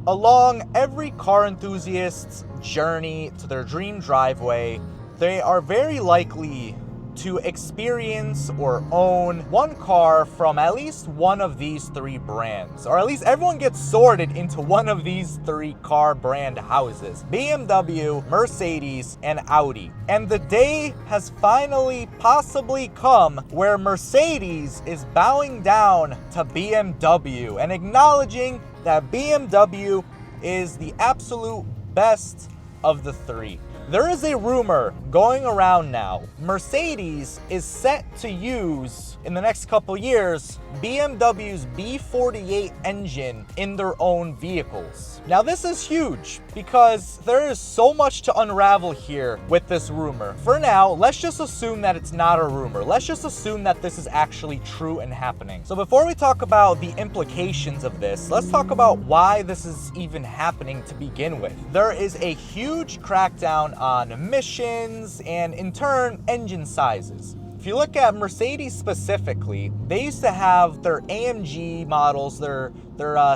Along every car enthusiast's journey to their dream driveway, they are very likely to experience or own one car from at least one of these three brands, or at least everyone gets sorted into one of these three car brand houses: BMW, Mercedes, and Audi. And the day has finally possibly come where Mercedes is bowing down to BMW and acknowledging that BMW is the absolute best of the three. There is a rumor going around now. Mercedes is set to use, in the next couple years, BMW's B48 engine in their own vehicles. Now this is huge because there is so much to unravel here with this rumor. For now, let's just assume that it's not a rumor. Let's just assume that this is actually true and happening. So before we talk about the implications of this, let's talk about why this is even happening to begin with. There is a huge crackdown on emissions and in turn engine sizes. If you look at Mercedes specifically, they used to have their AMG models, their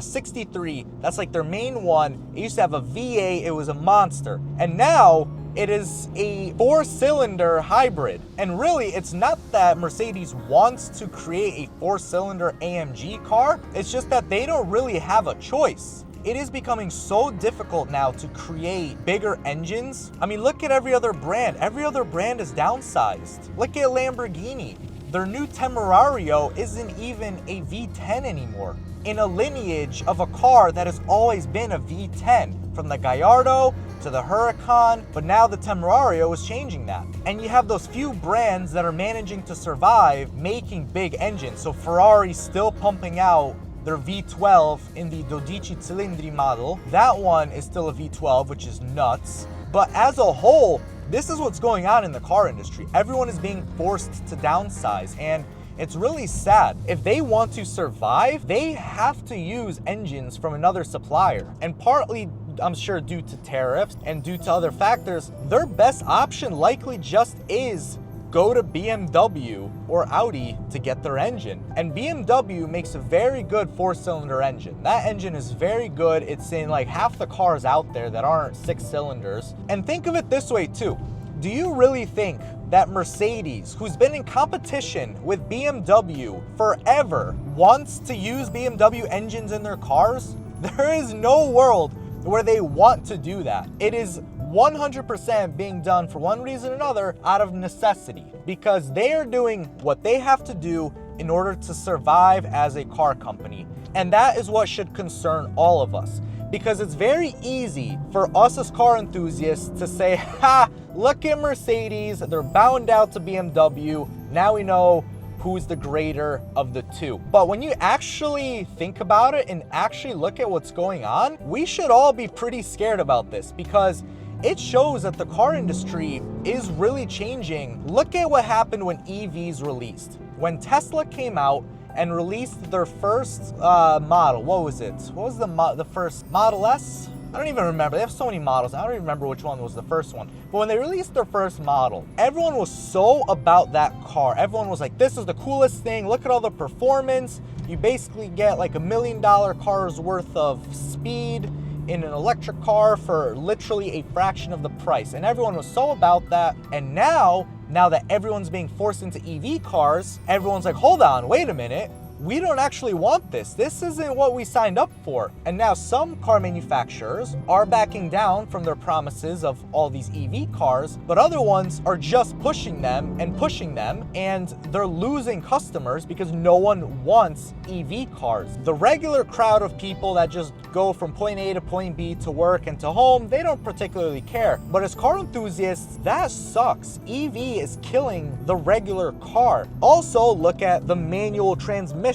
63, that's like their main one. It used to have a V8, it was a monster. And now it is a 4-cylinder hybrid. And really, it's not that Mercedes wants to create a 4-cylinder AMG car, it's just that they don't really have a choice. It is becoming so difficult now to create bigger engines. I mean, look at every other brand. Every other brand is downsized. Look at Lamborghini. Their new Temerario isn't even a V10 anymore, in a lineage of a car that has always been a V10, from the Gallardo to the Huracan, but now the Temerario is changing that. And you have those few brands that are managing to survive making big engines. So Ferrari's still pumping out their V12 in the 12 cilindri model. That one is still a V12, which is nuts. But as a whole, this is what's going on in the car industry. Everyone is being forced to downsize, and it's really sad. If they want to survive, they have to use engines from another supplier. And partly, I'm sure, due to tariffs and due to other factors, their best option likely just is go to BMW or Audi to get their engine. And BMW makes a very good 4-cylinder engine. That engine is very good. It's in like half the cars out there that aren't 6 cylinders. And think of it this way too. Do you really think that Mercedes, who's been in competition with BMW forever, wants to use BMW engines in their cars? There is no world where they want to do that. It is 100% being done for one reason or another out of necessity, because they are doing what they have to do in order to survive as a car company. And that is what should concern all of us, because it's very easy for us as car enthusiasts to say, ha, look at Mercedes, they're bound out to BMW, now we know who's the greater of the two. But when you actually think about it and actually look at what's going on, we should all be pretty scared about this, because it shows that the car industry is really changing. Look at what happened when EVs released. When Tesla came out and released their first model, what was it? What was the first Model S? I don't even remember. They have so many models. I don't even remember which one was the first one. But when they released their first model, everyone was so about that car. Everyone was like, this is the coolest thing. Look at all the performance. You basically get like $1 million car's worth of speed in an electric car for literally a fraction of the price. And everyone was so about that. And now that everyone's being forced into EV cars, everyone's like, hold on, wait a minute. We don't actually want this. This isn't what we signed up for. And now some car manufacturers are backing down from their promises of all these EV cars, but other ones are just pushing them, and they're losing customers because no one wants EV cars. The regular crowd of people that just go from point A to point B to work and to home, they don't particularly care. But as car enthusiasts, that sucks. EV is killing the regular car. Also, look at the manual transmission.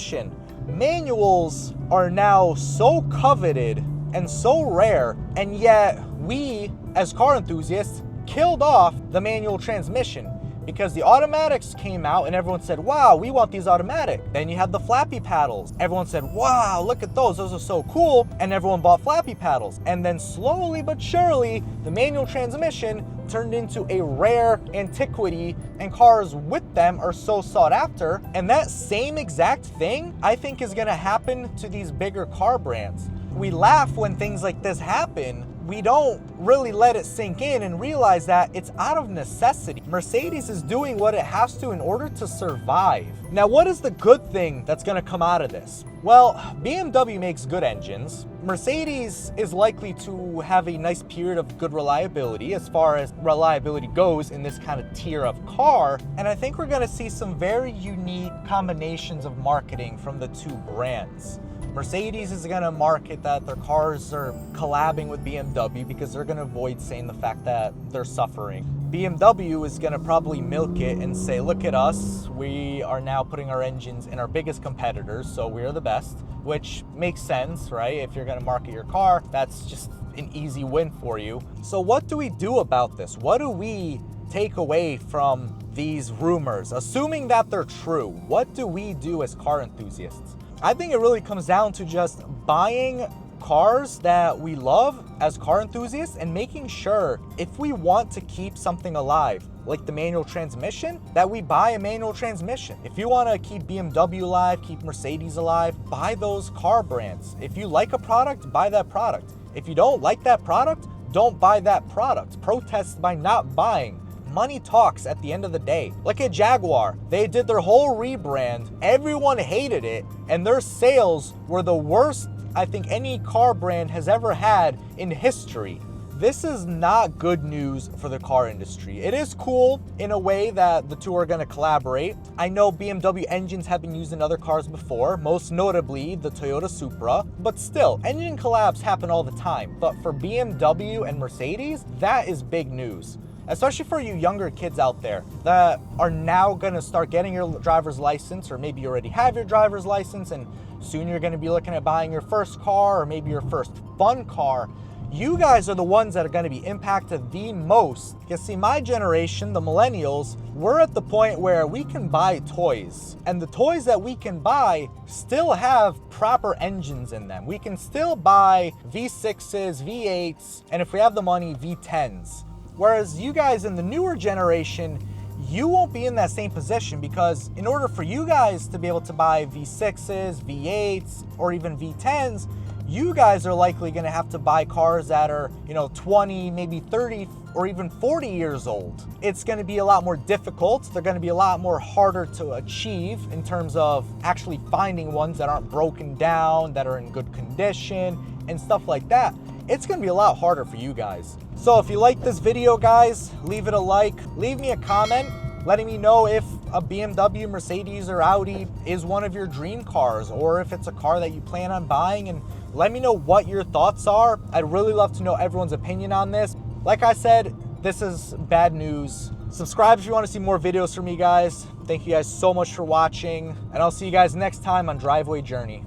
Manuals are now so coveted and so rare, and yet we, as car enthusiasts, killed off the manual transmission because the automatics came out and everyone said, wow, we want these automatic. Then you had the flappy paddles. Everyone said, wow, look at those are so cool. And everyone bought flappy paddles. And then slowly but surely, the manual transmission turned into a rare antiquity, and cars with them are so sought after. And that same exact thing, I think, is gonna happen to these bigger car brands. we laugh when things like this happen, we don't really let it sink in and realize that it's out of necessity. Mercedes is doing what it has to in order to survive. Now, what is the good thing that's gonna come out of this? Well, BMW makes good engines. Mercedes is likely to have a nice period of good reliability as far as reliability goes in this kind of tier of car. And I think we're gonna see some very unique combinations of marketing from the two brands. Mercedes is gonna market that their cars are collabing with BMW because they're gonna avoid saying the fact that they're suffering. BMW is gonna probably milk it and say, look at us, we are now putting our engines in our biggest competitors, so we're the best, which makes sense, right? If you're gonna market your car, that's just an easy win for you. So what do we do about this? What do we take away from these rumors? Assuming that they're true, what do we do as car enthusiasts? I think it really comes down to just buying cars that we love as car enthusiasts and making sure if we want to keep something alive, like the manual transmission, that we buy a manual transmission. If you want to keep BMW alive, keep Mercedes alive, buy those car brands. If you like a product, buy that product. If you don't like that product, don't buy that product. Protest by not buying. Money talks at the end of the day. Look at Jaguar. They did their whole rebrand. Everyone hated it, and their sales were the worst I think any car brand has ever had in history. This is not good news for the car industry. It is cool in a way that the two are going to collaborate. I know BMW engines have been used in other cars before, most notably the Toyota Supra, but still, engine collabs happen all the time. But for BMW and Mercedes, that is big news. Especially for you younger kids out there that are now gonna start getting your driver's license, or maybe you already have your driver's license and soon you're gonna be looking at buying your first car or maybe your first fun car. You guys are the ones that are gonna be impacted the most. Because see, my generation, the millennials, we're at the point where we can buy toys. And the toys that we can buy still have proper engines in them. We can still buy V6s, V8s, and if we have the money, V10s. Whereas you guys in the newer generation, you won't be in that same position because in order for you guys to be able to buy V6s, V8s, or even V10s, you guys are likely gonna have to buy cars that are, 20, maybe 30, or even 40 years old. It's gonna be a lot more difficult. They're gonna be a lot more harder to achieve in terms of actually finding ones that aren't broken down, that are in good condition, and stuff like that. It's gonna be a lot harder for you guys. So if you like this video, guys, leave it a like, leave me a comment, letting me know if a BMW, Mercedes, or Audi is one of your dream cars, or if it's a car that you plan on buying, and let me know what your thoughts are. I'd really love to know everyone's opinion on this. Like I said, this is bad news. Subscribe if you want to see more videos from me, guys. Thank you guys so much for watching, and I'll see you guys next time on Driveway Journey.